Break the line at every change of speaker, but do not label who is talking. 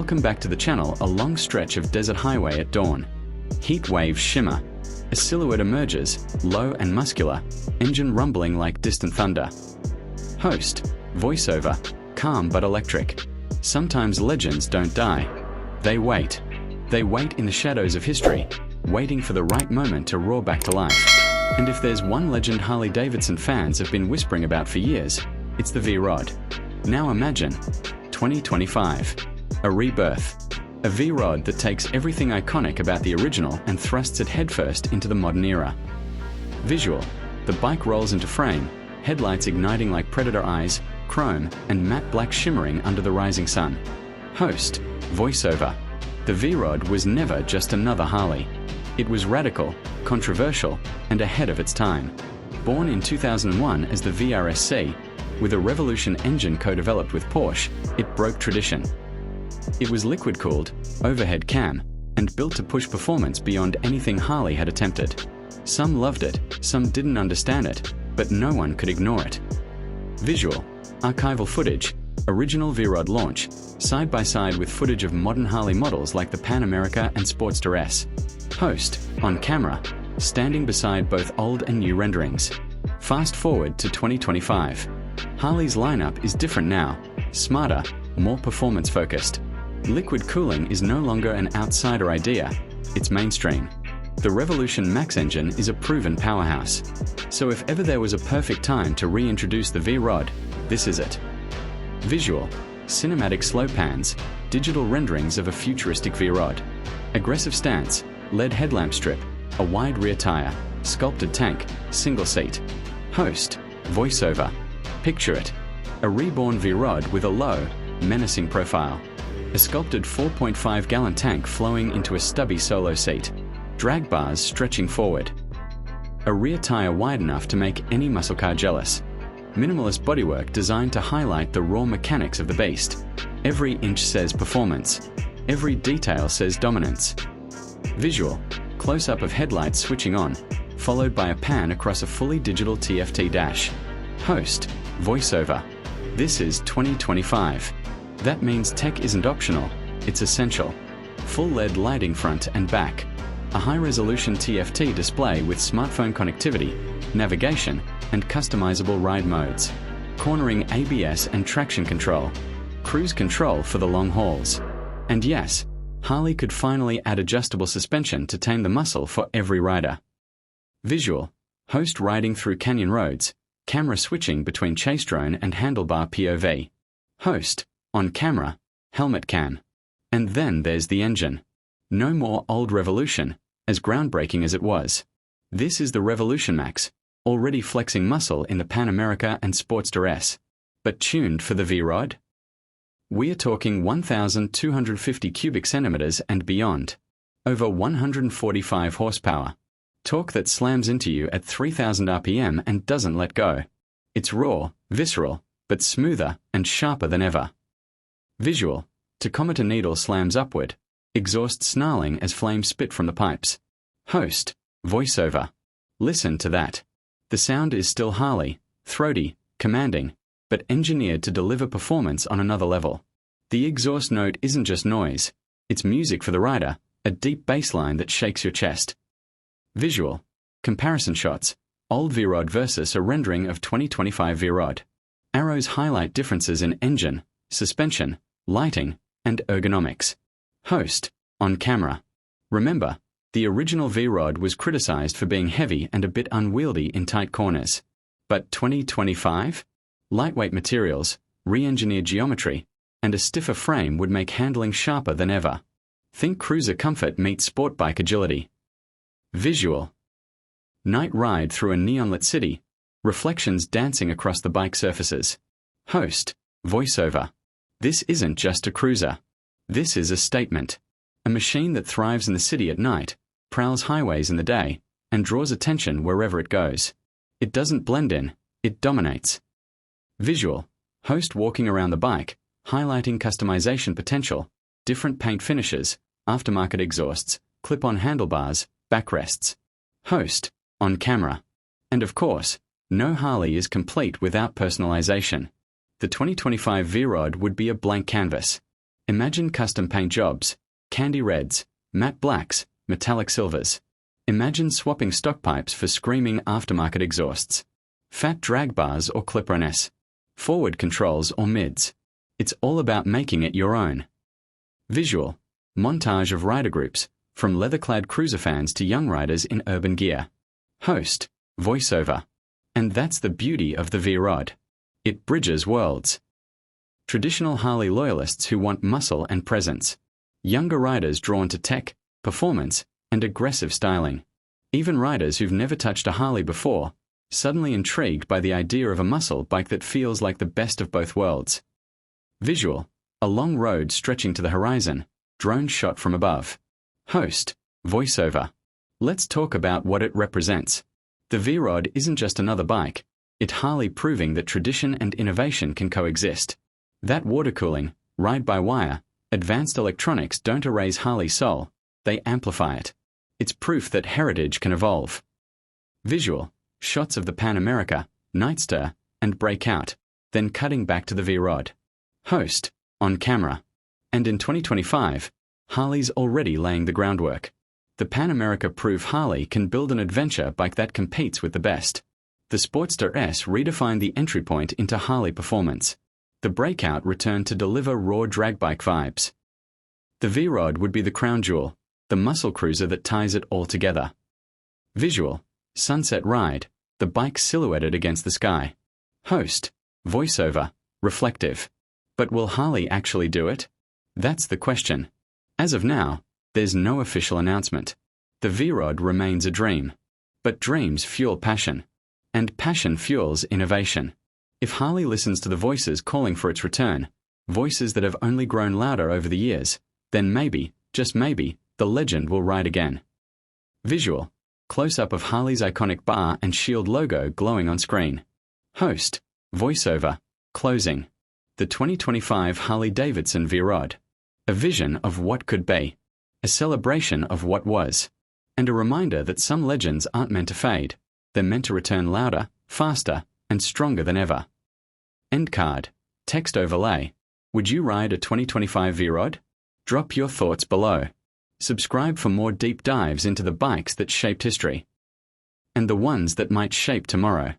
Welcome back to the channel. A long stretch of desert highway at dawn. Heat waves shimmer. A silhouette emerges, low and muscular, engine rumbling like distant thunder. Host, voiceover, calm but electric. Sometimes legends don't die. They wait. They wait in the shadows of history, waiting for the right moment to roar back to life. And if there's one legend Harley-Davidson fans have been whispering about for years, it's the V-Rod. Now imagine 2025. A rebirth. A V-Rod that takes everything iconic about the original and thrusts it headfirst into the modern era. Visual. The bike rolls into frame, headlights igniting like predator eyes, chrome and matte black shimmering under the rising sun. Host, voiceover. The V-Rod was never just another Harley. It was radical, controversial, and ahead of its time. Born in 2001 as the VRSC, with a Revolution engine co-developed with Porsche, it broke tradition. It was liquid-cooled, overhead cam, and built to push performance beyond anything Harley had attempted. Some loved it, some didn't understand it, but no one could ignore it. Visual. Archival footage. Original V-Rod launch, side by side with footage of modern Harley models like the Pan America and Sportster S. Host, on camera, standing beside both old and new renderings. Fast forward to 2025. Harley's lineup is different now, smarter, more performance-focused. Liquid cooling is no longer an outsider idea, it's mainstream. The Revolution Max engine is a proven powerhouse. So if ever there was a perfect time to reintroduce the V-Rod, this is it. Visual. Cinematic slow pans, digital renderings of a futuristic V-Rod. Aggressive stance, LED headlamp strip, a wide rear tire, sculpted tank, single seat. Host, voiceover. Picture it. A reborn V-Rod with a low, menacing profile. A sculpted 4.5-gallon tank flowing into a stubby solo seat. Drag bars stretching forward. A rear tire wide enough to make any muscle car jealous. Minimalist bodywork designed to highlight the raw mechanics of the beast. Every inch says performance. Every detail says dominance. Visual. Close-up of headlights switching on, followed by a pan across a fully digital TFT dash. Host, voiceover. This is 2025. That means tech isn't optional, it's essential. Full LED lighting front and back. A high-resolution TFT display with smartphone connectivity, navigation, and customizable ride modes. Cornering ABS and traction control. Cruise control for the long hauls. And yes, Harley could finally add adjustable suspension to tame the muscle for every rider. Visual. Host riding through canyon roads, camera switching between chase drone and handlebar POV. Host, on camera, helmet cam. And then there's the engine. No more old Revolution, as groundbreaking as it was. This is the Revolution Max, already flexing muscle in the Pan America and Sportster S, but tuned for the V-Rod? We're talking 1,250 cubic centimeters and beyond. Over 145 horsepower. Torque that slams into you at 3,000 RPM and doesn't let go. It's raw, visceral, but smoother and sharper than ever. Visual. Tachometer needle slams upward. Exhaust snarling as flames spit from the pipes. Host, voiceover. Listen to that. The sound is still Harley, throaty, commanding, but engineered to deliver performance on another level. The exhaust note isn't just noise. It's music for the rider, a deep bass line that shakes your chest. Visual. Comparison shots. Old V-Rod versus a rendering of 2025 V-Rod. Arrows highlight differences in engine, suspension, lighting, and ergonomics. Host, on camera. Remember, the original V-Rod was criticized for being heavy and a bit unwieldy in tight corners. But 2025? Lightweight materials, re-engineered geometry, and a stiffer frame would make handling sharper than ever. Think cruiser comfort meets sport bike agility. Visual. Night ride through a neon-lit city, reflections dancing across the bike surfaces. Host, voiceover. This isn't just a cruiser. This is a statement. A machine that thrives in the city at night, prowls highways in the day, and draws attention wherever it goes. It doesn't blend in, it dominates. Visual. Host walking around the bike, highlighting customization potential, different paint finishes, aftermarket exhausts, clip-on handlebars, backrests. Host, on camera. And of course, no Harley is complete without personalization. The 2025 V-Rod would be a blank canvas. Imagine custom paint jobs, candy reds, matte blacks, metallic silvers. Imagine swapping stock pipes for screaming aftermarket exhausts, fat drag bars or clip-on-s, forward controls or mids. It's all about making it your own. Visual: montage of rider groups, from leather-clad cruiser fans to young riders in urban gear. Host: voiceover. And that's the beauty of the V-Rod. It bridges worlds. Traditional Harley loyalists who want muscle and presence. Younger riders drawn to tech, performance, and aggressive styling. Even riders who've never touched a Harley before, suddenly intrigued by the idea of a muscle bike that feels like the best of both worlds. Visual: a long road stretching to the horizon, drone shot from above. Host: voiceover. Let's talk about what it represents. The V-Rod isn't just another bike. It's Harley proving that tradition and innovation can coexist. That water cooling, ride-by-wire, advanced electronics don't erase Harley's soul, they amplify it. It's proof that heritage can evolve. Visual: shots of the Pan America, Nightster, and Breakout, then cutting back to the V-Rod. Host: on camera. And in 2025, Harley's already laying the groundwork. The Pan America prove Harley can build an adventure bike that competes with the best. The Sportster S redefined the entry point into Harley performance. The Breakout returned to deliver raw drag bike vibes. The V-Rod would be the crown jewel, the muscle cruiser that ties it all together. Visual: sunset ride, the bike silhouetted against the sky. Host: voiceover, reflective. But will Harley actually do it? That's the question. As of now, there's no official announcement. The V-Rod remains a dream. But dreams fuel passion. And passion fuels innovation. If Harley listens to the voices calling for its return, voices that have only grown louder over the years, then maybe, just maybe, the legend will ride again. Visual: close-up of Harley's iconic bar and shield logo glowing on screen. Host: voiceover, closing. The 2025 Harley-Davidson V-Rod. A vision of what could be. A celebration of what was. And a reminder that some legends aren't meant to fade. They're meant to return louder, faster, and stronger than ever. End card. Text overlay. Would you ride a 2025 V-Rod? Drop your thoughts below. Subscribe for more deep dives into the bikes that shaped history. And the ones that might shape tomorrow.